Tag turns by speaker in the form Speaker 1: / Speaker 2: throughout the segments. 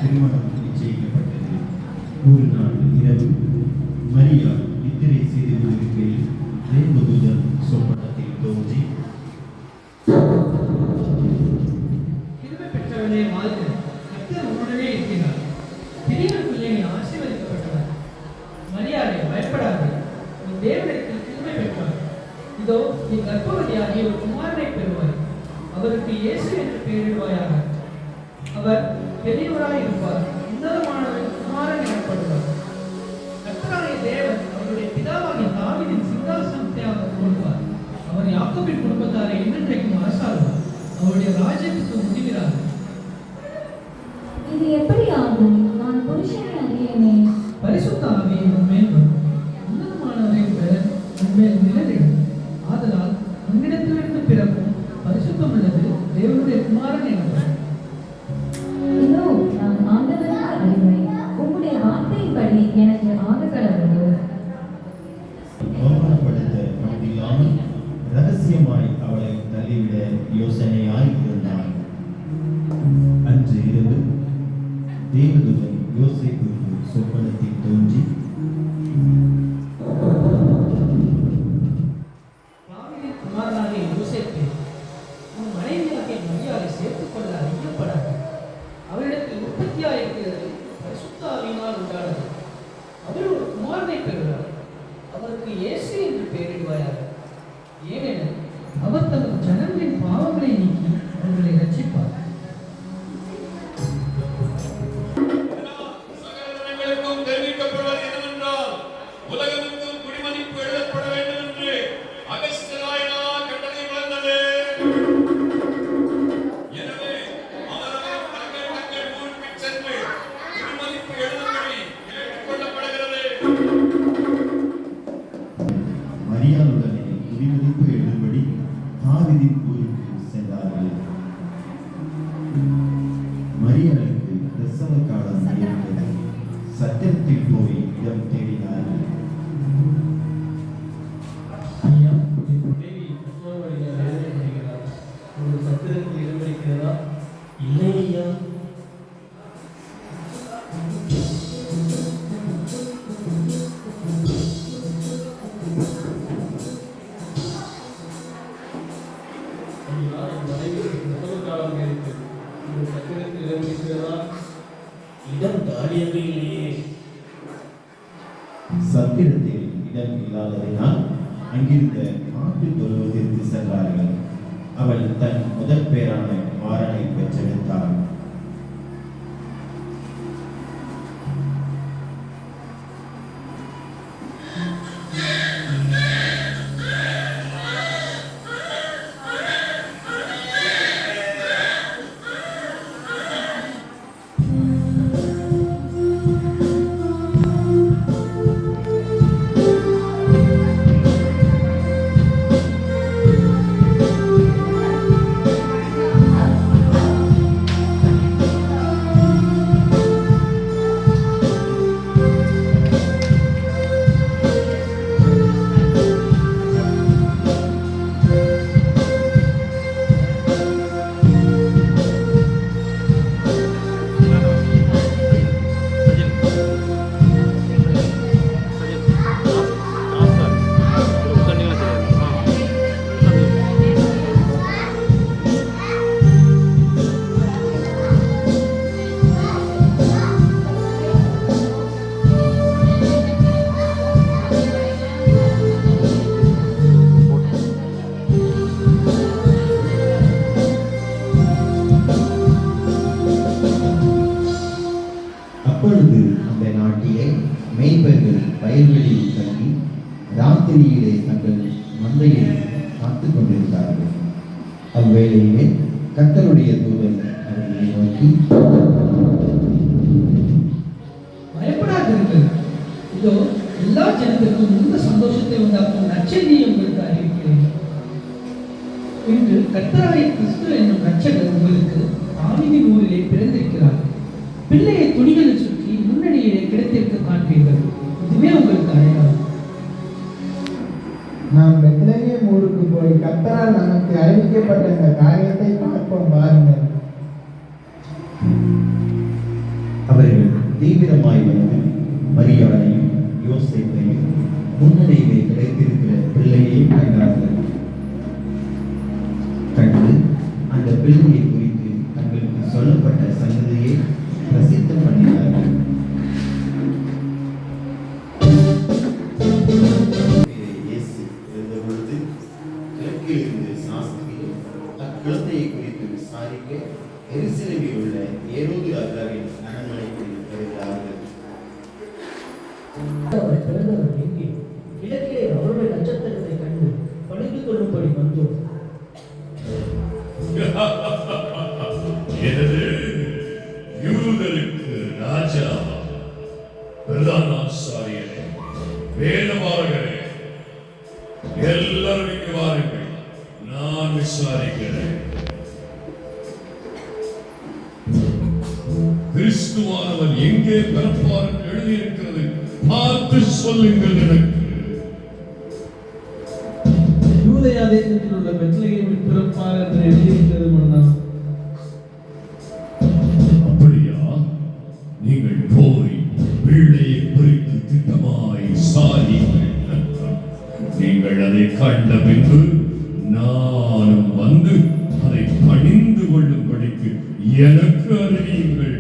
Speaker 1: திருமணம் நிச்சயிக்கப்பட்டது. ஒரு நாள் இரவு மரியா நித்திரை செய்து கொண்டிருக்கையில் தேவதூதன் சொப்பனத்தில் தோன்றி,
Speaker 2: கிருபை பெற்றவனே வாழ்க, கர்த்தர் உன்னுடனே இருக்கிறார், பெரியவருக்குள்ளே நீ ஆசீர்வதிக்கப்பட்டவர். மரியாதை பயப்படாதே, நீ தேவனிடத்தில் கிருபை பெற்றவர். இதோ நீ கர்ப்பவதியாகி ஒரு குமாரனை பெறுவாய், அவருக்கு இயேசு என்று பெயரிடுவாயாக. அவர் பெரியவராய் இருப்பார், உன்னதமானவர் குமாரன் எனப்படுவார். கர்த்தராகிய தேவன் அவருடைய பிதாவாகிய தாவீதின் சிங்காசனத்தை அவர் கொடுப்பார். அவர் யாக்கோபின் குடும்பத்தாரை என்றென்றைக்கும் அரசாளுவார், அவருடைய ராஜ்யத்துக்கு முடிகிறார்.
Speaker 3: இது எப்படி ஆகும்? நான் புருஷனை அறியேனே.
Speaker 2: பரிசுத்த ஆவி உன்மேல் வரும், உன்னதமானவரின் பெயர் உன்மேல் நிழலிடும். ஆதலால் உன்னிடத்திலிருந்து பிறக்கும் பரிசுத்தம் உள்ளது தேவனுடைய குமாரன் எனப்படும்.
Speaker 3: இதோ நான் ஆண்டவருக்கு அடிமை, உம்முடைய வார்த்தையின்படி எனக்கு ஆகக்கடவுளோ.
Speaker 1: அவமானப்படுத்த மனதில்லாமல் ரகசியமாய் அவளை தள்ளிவிட யோசனையாய் இருந்தான். அன்று இரவு தேவதூதன் யோசேப்புக்கு சொப்பனத்தில் தோன்றி,
Speaker 2: தாவீதின் குமாரனாகிய யோசேப்பே, உன் மனைவியாகிய மரியாதை சேர்த்துக் கொள்ள ஐயப்படாது. அவரிடத்தில் உற்பத்தியாயிருக்கிறது பரிசுத்த ஆவியினால் உண்டானது. அவர் ஒரு குமாரனை பெறுவார், அவருக்கு இயேசு என்று பெயரிடுவாயாக. ஏனெனில் அவர் தமது ஜனங்களின் பாவங்களை நீக்கி அவர்களை ரட்சிப்பார்.
Speaker 4: தெரிவிக்கப்படுவது என்னவென்றால், உலகமெங்கும் குடிமதிப்பு எழுதப்பட வேண்டும் என்று அகஸ்தியராயினால் கட்டளை வந்தது. எனவே அவரவர் தங்கள் ஊருக்கு சென்று குடிமதிப்பு எழுதும்படி கேட்டுக்கொள்ளப்படுகிறது.
Speaker 1: மரியாளுடனே குடிமதிப்பு எழுதும்படி தாவீதின் ஊருக்கு சென்றார்கள். மரியாளுக்கு பிரசவ காலம் நேர்ந்தது. சத்திரத்தில் போய் இடம் தேடினார்கள்.
Speaker 5: ஐயா, என் மனைவி பிரசவ வழியில் வேதனைப்படுகிறார். உங்கள் சத்திரத்தில் இடமளிக்கிறதா? இல்லை ஐயா. ஐயா, என் மனைவிக்கு பிரசவ காலம் இருக்கிறது. உங்கள் சத்திரத்தில் இடமளிக்கிறதா? இடம் காலியாக இல்லையே.
Speaker 1: சத்திரத்தில் இடம் இல்லாததினால் அங்கிருந்த மாட்டு தொழுவத்திற்கு சென்றார்கள். அவள் தன் முதல் பேரான மாறனை பெற்றெடுத்தாள். அப்பொழுது அந்த நாட்டிலே மேய்ப்பர்கள் வயல்வெளியில் தங்கி ராத்திரியிலே தங்கள் மந்தையை காத்துக் கொண்டிருந்தார்கள். அவ்வேளையிலே கர்த்தருடைய தூதன் அவர்களை நோக்கி,
Speaker 2: பயப்படாதீர்கள், இதோ எல்லா ஜனத்திற்கும் இந்த சந்தோஷத்தை உண்டாக்கும் நற்செய்தியை உங்களுக்கு அறிவிக்கிறேன். இன்று கர்த்தராகிய கிறிஸ்து என்னும் ரட்சகர் உங்களுக்கு தாவீதின் ஊரிலே பிறந்திருக்கிறார். பிள்ளையை துணிகளை சுற்றி முன்னணியிலே கிடைத்திருக்க காண்பீர்கள். இதுவே உங்களுக்கு அடையாளம்.
Speaker 6: நாம் பெத்லகேம் ஊருக்கு போய் கர்த்தரால் நமக்கு அறிவிக்கப்பட்ட இந்த காரியத்தை பார்ப்போம் வாருங்கள்.
Speaker 1: அவர்கள் தீவிரமாய் வந்து மரியாதையும் யோசேப்பையும் முன்னணியிலே கிடைத்திருக்கிற பிள்ளையையும் கண்டார்கள். கண்டு அந்த பிள்ளையை குறித்து தங்களுக்கு சொல்லப்பட்ட சங்கதியை பிரசித்தம் பண்ணினார்கள். இயேசு இருந்தபொழுது கிழக்கிலிருந்து சாஸ்திரிகள் அக்குழந்தையை குறித்து விசாரிக்க எருசலேமில் உள்ள ஏரோது ராஜாவின் அரண்மனைக்கு வருகிறார்கள்.
Speaker 5: அவர் பிறந்தவர் எங்கே? கிழக்கிலே அவருடைய நட்சத்திரத்தை கண்டு பணிந்து கொள்ளும்படி வந்தோம்.
Speaker 4: எனது யூதருக்கு ராஜா, பிரதான ஆசாரியரே, வேதபாரகரே, எல்லாரும் இங்கு வாருங்கள், நான் விசாரிக்கிறேன். கிறிஸ்துவானவர் எங்கே பிறப்பார் என்று எழுதியிருக்கிறது, பார்த்து சொல்லுங்கள் எனக்கு.
Speaker 5: யூதேயா தேசத்தில் உள்ள பெத்லகேமில் பிறப்பார் என்று எழுதியிருக்கிறது மன்னா.
Speaker 4: அப்படியா? நீங்கள் போய் பிள்ளையை குறித்து திட்டமாய் சாரியுங்கள். நீங்கள் அதை கண்ட பின்பு நானும் வந்து அதை பணிந்து கொள்ளும்படிக்கு எனக்கு அறிவியுங்கள்.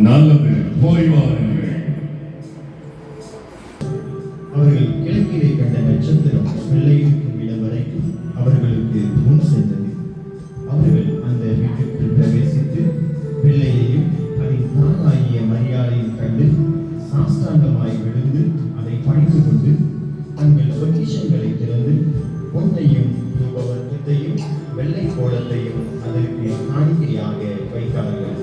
Speaker 4: நல்லது, போய் வாருங்கள்.
Speaker 1: அவர்கள் கிழக்கிலே கண்ட நட்சத்திரம் பிள்ளையிருக்கும் இடம் வரைக்கும் அவர்களுக்கு முன் சென்றது. அவர்கள் அந்த வீட்டிற்குள் பிரவேசித்து பிள்ளையையும் அதன் தாயாகிய மரியாதையும் கண்டு சாஷ்டாங்கமாய் விழுந்து அதை பணிந்து கொண்டு தங்கள் பொக்கிஷங்களை திறந்து பொன்னையும் தூபவர்க்கத்தையும் வெள்ளை கோலத்தையும் அதற்கு காணிக்கையாக வைத்தார்கள்.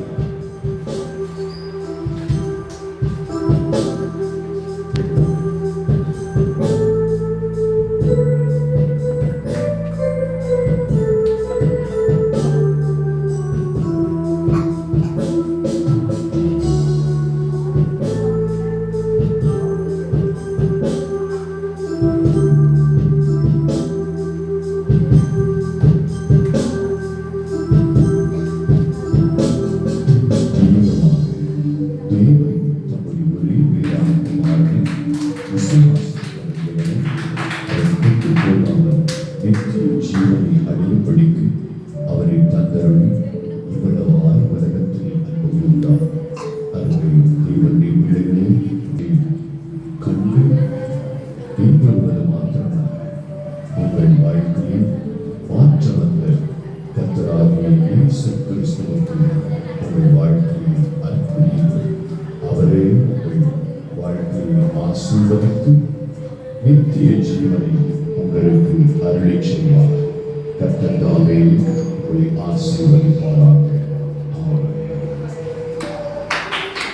Speaker 4: அவரை தந்தருளி இவ்வளவாய் உலகத்தில் அன்புண்டார். அருமை தேவனுடைய பிள்ளைகளே, கண்டு பின்பற்றுவது மாத்திரமல்ல, உங்கள் வாழ்க்கையை மாற்ற வந்த கர்த்தராகிய இயேசு கிறிஸ்துவுக்கு உங்கள் வாழ்க்கையை அர்ப்பணியுங்கள். அவரே உங்கள் வாழ்க்கையை ஆசீர்வதித்து நித்திய ஜீவனை உங்களுக்கு அருளி செய்வார். கர்த்தர் தாமே உங்களை ஆசீர்வதிப்பாராக.